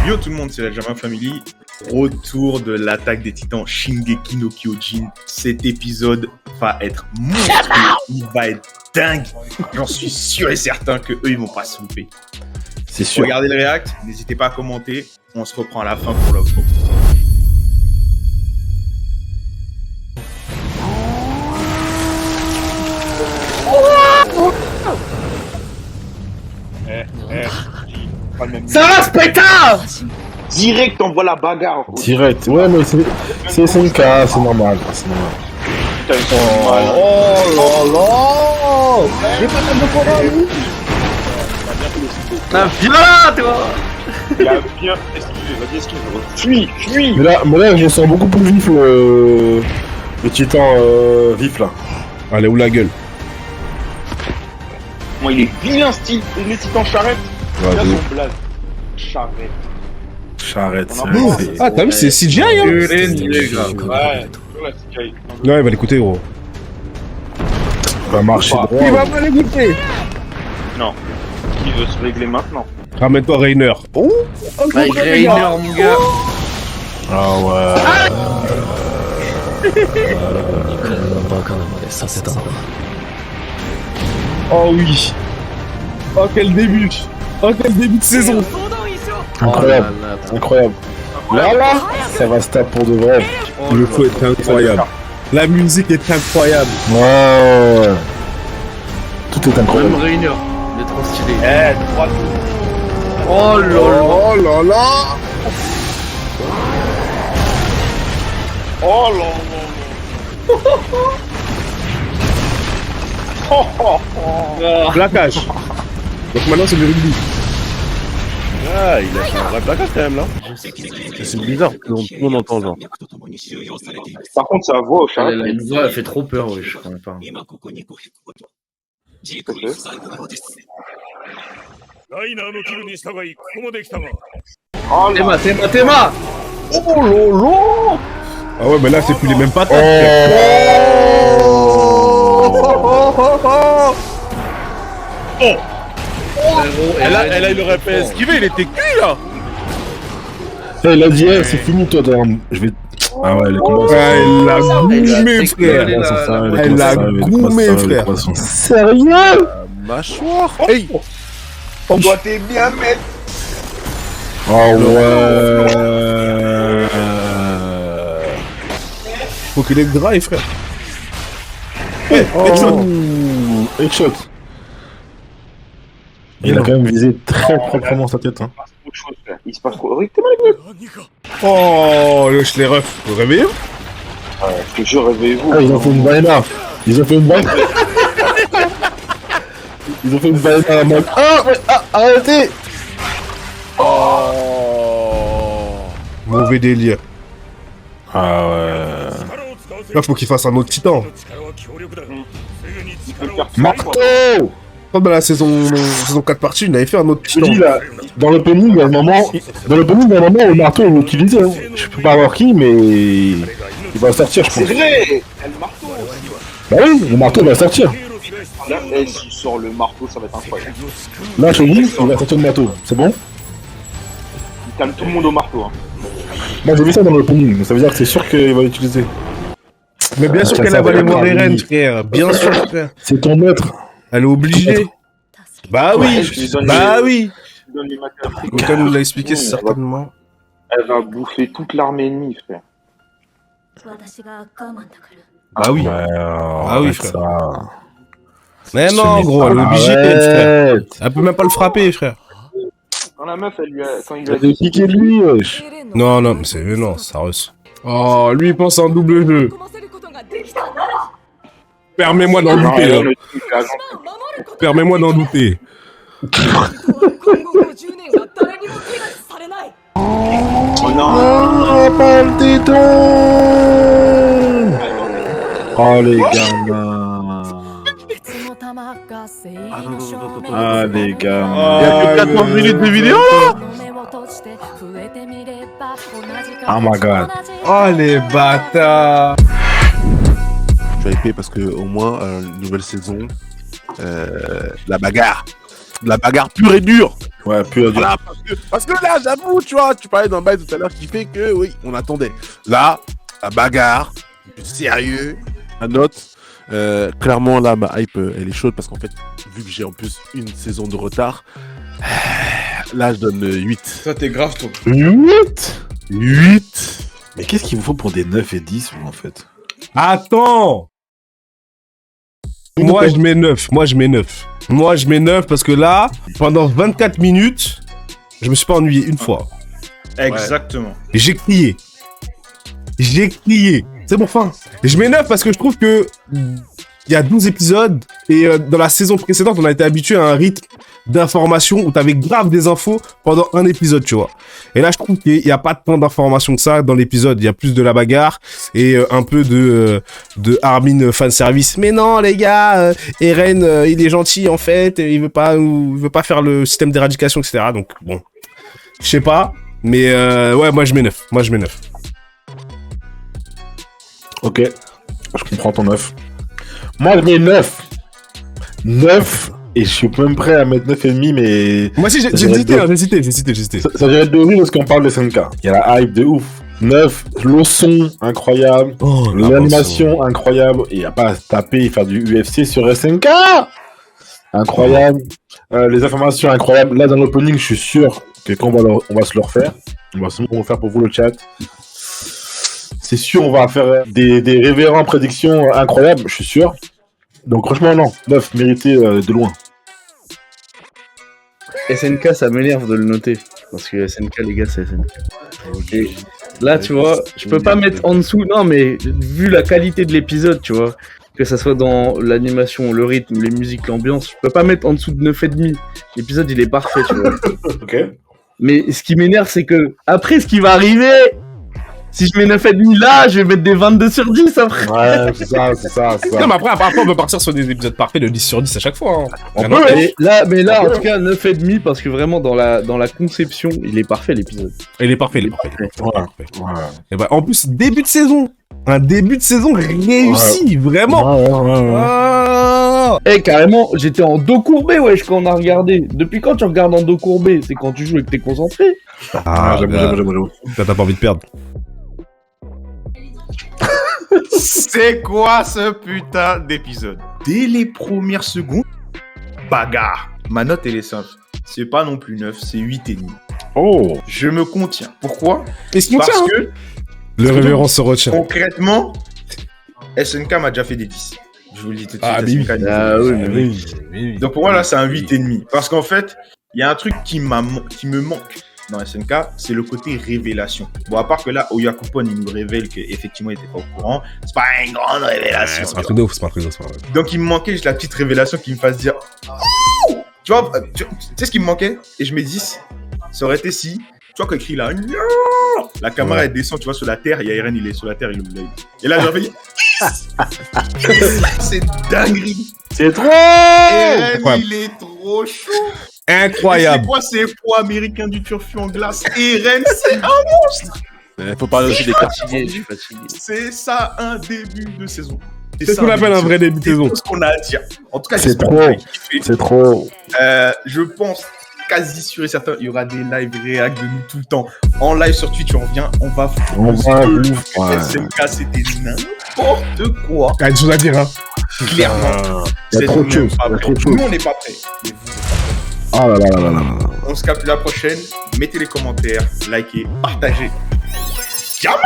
Yo tout le monde, c'est la Jama Family. Retour de l'attaque des titans Shingeki no Kyojin. Cet épisode va être monstrueux, il va être dingue. J'en suis sûr et certain que eux ils vont pas se louper. C'est sûr. Regardez le react, n'hésitez pas à commenter. On se reprend à la fin pour l'offre. Ça va ce pétard! Direct, t'envoies la bagarre. Direct. Ouais, mais c'est SNK, c'est normal. C'est normal. Putain, ils sont mal. Oh là là! J'ai pas de combat, lui! Ah, viens là, toi! Il a bien esquivé, vas-y esquive. Fuis. Mais là, je sens beaucoup plus vif le titan vif là. Allez, où la gueule? Moi, il est bien style, les titans charrette. Ouais, Là, de son blaze. Charrette. Charrette, Ah, t'as vu, c'est CGI, hein? Ouais, toujours la CGI. Ouais, il va l'écouter, gros. va marcher droit. Il va pas l'écouter! Non. Qui veut se régler maintenant? Ramène-toi Rainer. Oh! Mike Rainer, mon gars! Ah ouais. Oh oui! Oh, quel début! Oh, quel début de saison! Incroyable. Oh là là. Incroyable. Là, ça va se taper pour de vrai. Le feu est incroyable. La musique est incroyable. Ouais. Tout est incroyable. Même Rainer, il est trop stylé. Eh, 3 Oh là là! Oh là là! Oh là là. Plaquage. Donc maintenant, c'est le rugby. Ah, il a fait un vrai placard quand même là. C'est bizarre, tout le monde entend genre. Par contre, sa voix au charrette. La voix, elle fait trop peur, ouais, je crois pas. Oh là. Théma! Oh lolo! Ah ouais, mais là, c'est plus les mêmes patates. Elle aurait fait esquiver, il était cuit là. Il a dit, c'est fini toi, je vais. Ah ouais, les combats. Elle l'a goumé, Elle frère. a- Elle l'a goumé, frère. Sérieux? Mâchoire. Hey. On doit t'es bien mettre. Oh ouais. Faut qu'il ait le drive, frère. Headshot. Il a quand même visé très proprement sa tête. Hein. Trop de choses, frère. Il se passe trop. T'es mal, Oh, le les refs. Vous réveillez? ouais, je te jure, réveillez-vous. Ah, ils ont fait une baïna. Ils ont fait une baïna à la mode. Ah, ouais, arrêtez. Mauvais délire. Ah ouais. Là, faut qu'il fasse un autre titan. Il peut faire Marteau. Comme dans la saison 4 partie, il avait fait un autre Je te titan. dis là, dans l'opening, il y a un moment, le marteau il est utilisé. Hein. Je peux pas voir qui, mais il va sortir, je C'est pense. vrai. Elle marteau. Bah oui, le marteau va sortir. Là, s'il sort le marteau, ça va être incroyable. Là, je te dis, il va sortir le marteau. C'est bon? Il calme tout le monde au marteau. Hein. Moi, j'ai vu ça dans l'opening, ça veut dire que c'est sûr qu'il va l'utiliser. Mais bien sûr tiens, qu'elle ça va aller va voir être Eren, ravi. frère. Bien sûr, frère. C'est ton maître. Elle est obligée. Bah oui. je lui donne Bah les- oui. Il donne les matériaux. Aucun nous l'a expliqué, c'est Ouais, certainement. Elle va bouffer toute l'armée ennemie, frère. Bah oui. Ah oui, frère. frère. Mais non, gros, elle est obligée, frère. Elle peut même pas le frapper, frère. Quand la meuf, elle lui a... Quand il Il a a piqué lui, wesh. Non, non, non, ça reçoit. Oh, lui, il pense en double jeu. Permets-moi d'en Non, douter, elle, là. le truc, là, Permets-moi d'en douter. Oh non. Ah, pas le téton. Oh les gamins. Ah les gamins. Il y a que 14 minutes de vidéo là. Oh my god. Oh, les bâtards. Je suis hypé parce que au moins nouvelle saison, la bagarre. de la bagarre pure et dure. Ouais, plus à dire. Voilà, parce que là, j'avoue, tu vois, tu parlais d'un bail tout à l'heure qui fait que, oui, on attendait. Là, la bagarre, du sérieux, la note. Clairement, là, ma hype, elle est chaude parce qu'en fait, vu que j'ai en plus une saison de retard, là, je donne 8. Ça, t'es grave, toi. 8. Mais qu'est-ce qu'il vous faut pour des 9 et 10, vous, en fait? Attends! Moi, je mets 9. Moi, je mets 9 parce que là, pendant 24 minutes, je me suis pas ennuyé une fois. Exactement. Et j'ai crié. C'est bon, fin. Et je mets 9 parce que je trouve que il y a 12 épisodes et dans la saison précédente, on a été habitué à un rythme d'information où t'avais grave des infos pendant un épisode, tu vois. Et là, je trouve qu'il n'y a pas tant d'informations que ça dans l'épisode. Il y a plus de la bagarre et un peu de Armin fanservice. Mais non, les gars, Eren, il est gentil en fait. Il veut pas faire le système d'éradication, etc. Donc, bon, je sais pas. Mais ouais, moi, je mets 9. Ok, je comprends ton 9. Moi, je mets 9. 9, et je suis même prêt à mettre 9,5, mais... Moi aussi, j'ai hésité. Ça dirait de rire parce qu'on parle de SNK. Il y a la hype de ouf. 9, le son incroyable, l'animation incroyable, et il n'y a pas à se taper et faire du UFC sur SNK. Incroyable. Les informations incroyables. Là, dans l'opening, je suis sûr que quand on va se le refaire, on va faire pour vous le chat. C'est sûr, on va faire des révérends prédictions incroyables, je suis sûr. Donc franchement, non. 9, mérité de loin. SNK, ça m'énerve de le noter. Parce que SNK, les gars, c'est SNK. Et là, tu vois, je peux pas mettre en dessous. Non, mais vu la qualité de l'épisode, tu vois, que ça soit dans l'animation, le rythme, les musiques, l'ambiance, je peux pas mettre en dessous de 9,5. L'épisode, il est parfait, tu vois. Ok. Mais ce qui m'énerve, c'est que après, ce qui va arriver... Si je mets 9,5 là, je vais mettre des 22 sur 10 après. Ouais, c'est ça. Non, mais après, on peut partir sur des épisodes parfaits de 10 sur 10 à chaque fois. Hein. On peut, mais là, en tout cas, 9,5 parce que vraiment, dans la conception, il est parfait l'épisode. Il est parfait. Ouais. Et bah, en plus, début de saison. Un début de saison réussi, vraiment. Ouais. Eh, carrément, j'étais en dos courbé, wesh, quand on a regardé. Depuis quand tu regardes en dos courbé? C'est quand tu joues et que t'es concentré. J'avoue. T'as pas envie de perdre. C'est quoi ce putain d'épisode? Dès les premières secondes, bagarre. Ma note, elle est simple. C'est pas non plus 9, c'est 8,5. Oh. Je me contiens. Pourquoi? Qu'est-ce qu'on Parce tient, que, le révérend se retient. concrètement, SNK m'a déjà fait des 10. Je vous le dis tout de suite. Ah, mais SNK, oui. Donc pour moi, là, c'est un 8,5. Parce qu'en fait, il y a un truc qui me manque dans SNK, c'est le côté révélation. Bon, à part que là, Oyakupon, il nous révèle qu'effectivement, il était pas au courant. C'est pas une grande révélation. C'est pas un truc de ouf, Donc, il me manquait juste la petite révélation qui me fasse dire oh! Tu vois, tu sais ce qui me manquait? Et je me dis, ça aurait été si, tu vois, quand il crie là, non! La caméra, elle descend, tu vois, sur la terre, il y a Eren, il est sur la terre, il ouvre l'œil. Et là, j'aurais fait, c'est dinguerie. C'est trop. Eren, il est trop chaud. Incroyable. C'est quoi ces poids américains du turfu en glace? Eren, c'est un monstre. Faut parler aussi des cartes. Je suis fatigué. C'est ça un début de saison. C'est ce qu'on appelle un vrai début de saison. C'est tout ce qu'on a à dire. En tout cas, C'est j'espère trop. que vous avez kiffé. C'est trop. Je pense quasi sûr et certain, il y aura des live réact de nous tout le temps. En live sur Twitch, on revient, on va On va ouais. SNK, c'était n'importe quoi. Il y a des choses à dire, hein. Clairement. Il y a trop de choses. Nous, on n'est pas prêts. Mais vous êtes prêts. Oh là là. On se capte la prochaine. Mettez les commentaires, likez, partagez. Jamal.